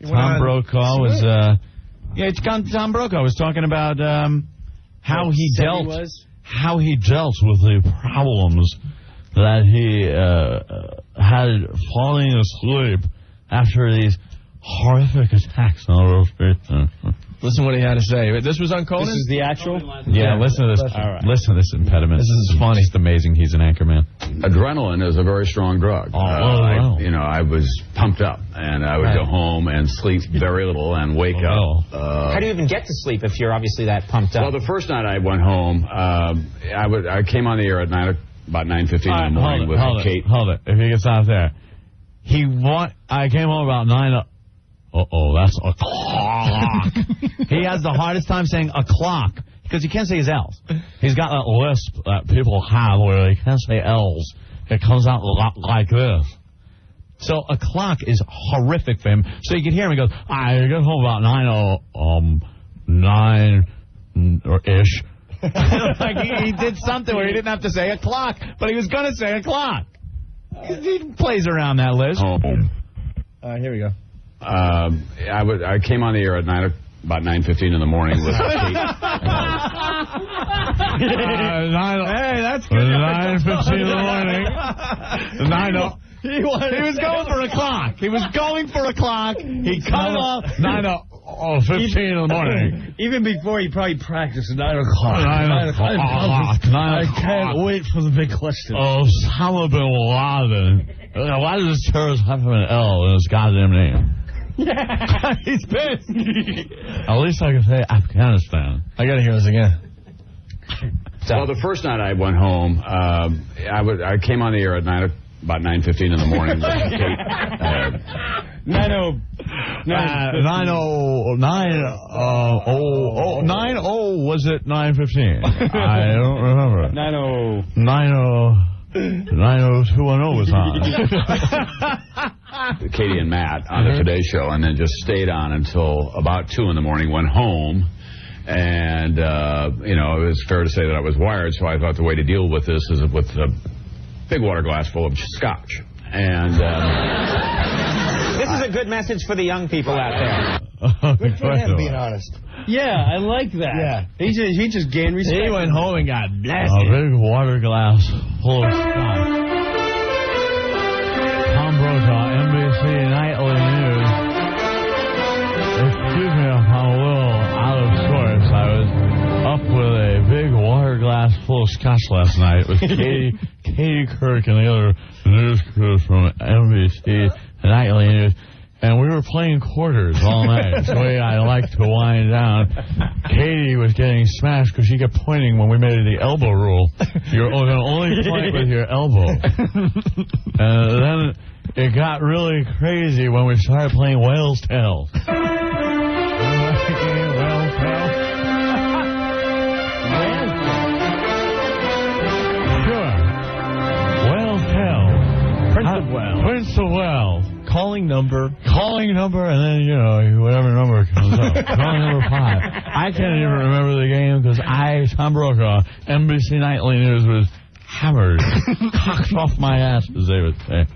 Tom Brokaw was... Tom Brokaw was talking about how he dealt with the problems that he had falling asleep after these horrific attacks on Wall Street. Listen what he had to say. This was on Conan? This is the actual? Yeah, listen to this. Right. Listen to this impediment. This is funny. It's amazing he's an anchorman. Adrenaline is a very strong drug. I was pumped up, and I would go home and sleep very little and wake up. How do you even get to sleep if you're obviously that pumped up? Well, the first night I went home, I came on the air at about 9:15 in the morning with Kate. Hold it. If he gets out there. I came home about 9. That's a clock. He has the hardest time saying a clock because he can't say his L's. He's got that lisp that people have where they can't say L's. It comes out like this. So a clock is horrific for him. So you can hear him. He goes, I get home about 9 or ish. Like he did something where he didn't have to say a clock, but he was going to say a clock. He plays around that list. Here we go. I came on the air at about 9:15 in the morning with Kate. Hey, that's good. 9:15 in the morning. He was going for a clock. He was going for a clock. He cut off 9:15 in the morning. Even before he probably practiced at 9 o'clock. 9 o'clock. I can't wait for the big question. Osama bin Laden. Why does this terrorist have an L in his goddamn name? Yeah, he's pissed. At least I can say Afghanistan. I gotta hear this again. Well, the first night I went home, I came on the air at about 9:15 in the morning with Kate. 90 was it 9:15? I don't remember. 90210 was on. Katie and Matt on the Today Show, and then just stayed on until about 2 in the morning, went home, and, it was fair to say that I was wired, so I thought the way to deal with this is with a big water glass full of scotch. And this is a good message for the young people out there. Good for him, being honest. Yeah, I like that. Yeah. He just gained respect. He went home and got blasted. A big water glass full of scotch. Tom Brokaw, NBC Nightly News. Excuse me if I'm a little out of sorts. I was up with a big water glass full of scotch last night with Katie Kirk and the other news crews from NBC Nightly News. And we were playing quarters all night. It's the way I like to wind down. Katie was getting smashed because she kept pointing when we made the elbow rule. You're going to only point with your elbow. And then it got really crazy when we started playing Whale's Tales. Whale's Tales? Sure. Whale's Tales. Prince of Wales. Calling number, and then, whatever number comes up. Calling number 5. I can't even remember the game because Tom Brokaw, NBC Nightly News, was hammered. Cocked off my ass, as they would say.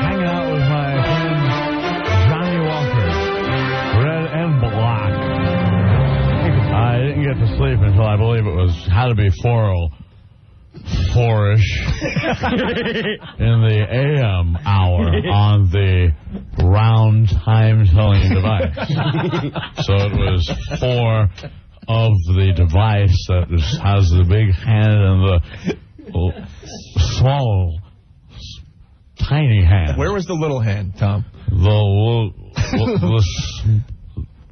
Hanging out with my friend Johnny Walker, red and black. I didn't get to sleep until I believe it had to be 4-ish in the AM hour on the round time telling device. So it was 4 of the device that has the big hand and the small, tiny hand. Where was the little hand, Tom?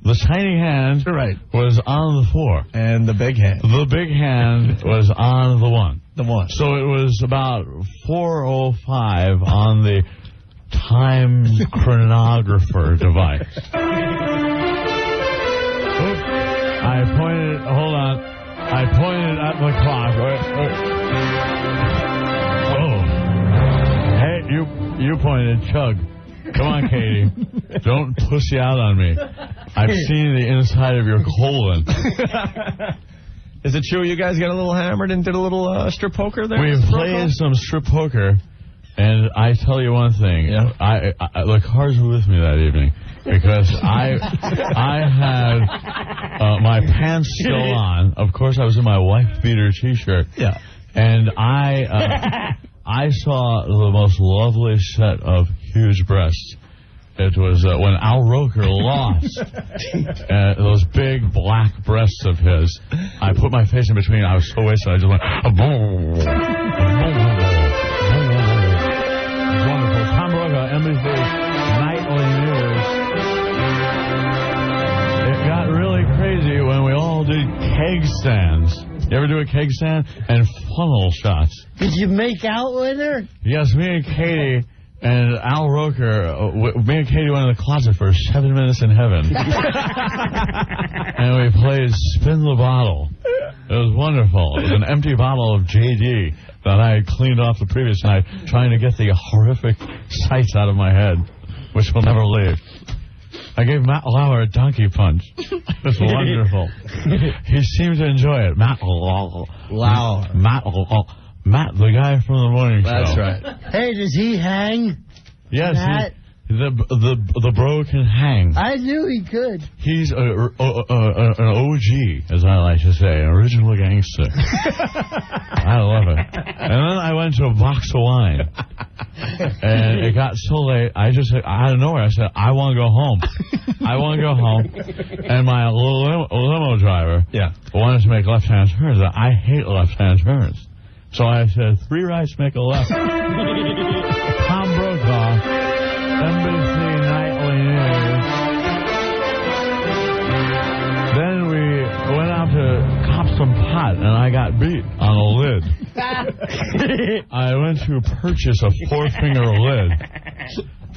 The tiny hand was on the 4. And the big hand? The big hand was on the 1. The 1. So it was about 4:05 on the time chronographer device. I pointed at the clock. Hey, you pointed, chug. Come on, Katie. Don't pussy out on me. I've seen the inside of your colon. Is it true you guys got a little hammered and did a little strip poker there? We've played some strip poker. And I tell you one thing, the cars were with me that evening because I had my pants still on. Of course, I was in my wife beater T-shirt. Yeah. And I saw the most lovely set of huge breasts. It was when Al Roker lost those big black breasts of his. I put my face in between. I was so wasted. I just went, boom. Wonderful. Tom Brokaw, NBC Nightly News. It got really crazy when we all did keg stands. You ever do a keg stand? And funnel shots. Did you make out with her? Yes, me and Katie and Al Roker, me and Katie went in the closet for 7 minutes in heaven. And we played Spin the Bottle. It was wonderful. It was an empty bottle of JD that I had cleaned off the previous night, trying to get the horrific sights out of my head, which will never leave. I gave Matt Lauer a donkey punch. It was wonderful. He seemed to enjoy it. Matt Lauer. Matt, the guy from the morning show. That's right. Hey, does he hang? Yes, the bro can hang. I knew he could. He's an OG, as I like to say, an original gangster. I love it. And then I went to a box of wine. And it got so late, I just said, out of nowhere, I said, I want to go home. I want to go home. And my limo driver wanted to make left-hand turns. I hate left-hand turns. So I said, 3 rights, make a left. Tom Brokaw, NBC Nightly News. Then we went out to cop some pot, and I got beat on a lid. I went to purchase a 4-finger lid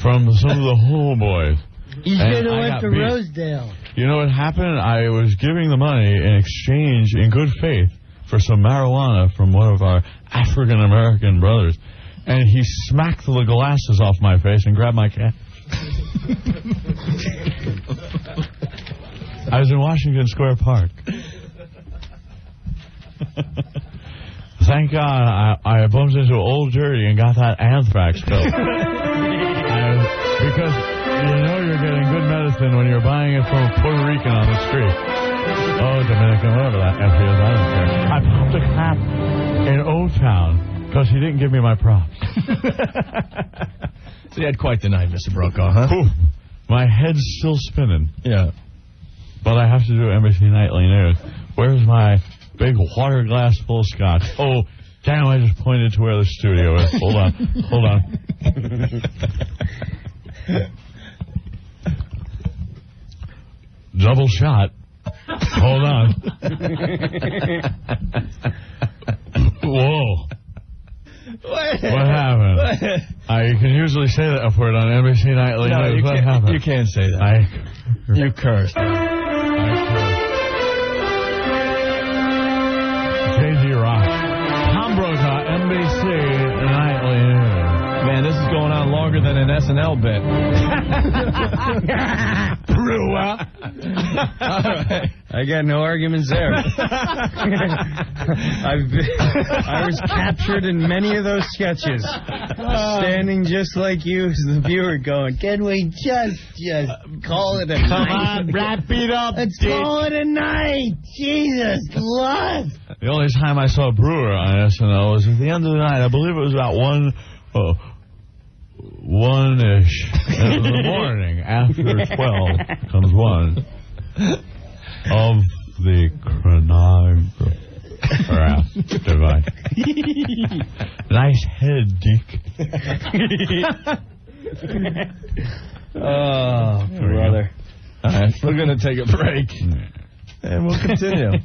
from some of the homeboys. You should have went to beat. Rosedale. You know what happened? I was giving the money in exchange, in good faith, for some marijuana from one of our African-American brothers. And he smacked the glasses off my face and grabbed my cash. I was in Washington Square Park. Thank God I bumped into Old Dirty and got that anthrax pill. Because you know you're getting good medicine when you're buying it from a Puerto Rican on the street. Oh, Dominican, whatever that F is, I don't care. I popped a cap in O-Town because he didn't give me my props. So you had quite the night, Mr. Brokaw, huh? Ooh, my head's still spinning. Yeah. But I have to do NBC Nightly News. Where's my big water glass full of scotch? Oh, damn, I just pointed to where the studio is. Hold on. Double shot. Hold on. Whoa. What happened? You can usually say that word on NBC Nightly News. What happened? You can't say that. You cursed. J.G. Rock. Tom Brokaw, NBC Nightly News. Man, this is going on longer than an SNL bit. I got no arguments there. I was captured in many of those sketches, standing just like you as the viewer going, can we just call it a night? Come on, wrap it up. Let's call it a night. Jesus, Lord. The only time I saw Brewer on SNL was at the end of the night. I believe it was about 1-ish in the morning. After 12 comes 1 of the chronograph device. Nice head, Dick. Oh, brother. All right, we're going to take a break, and we'll continue.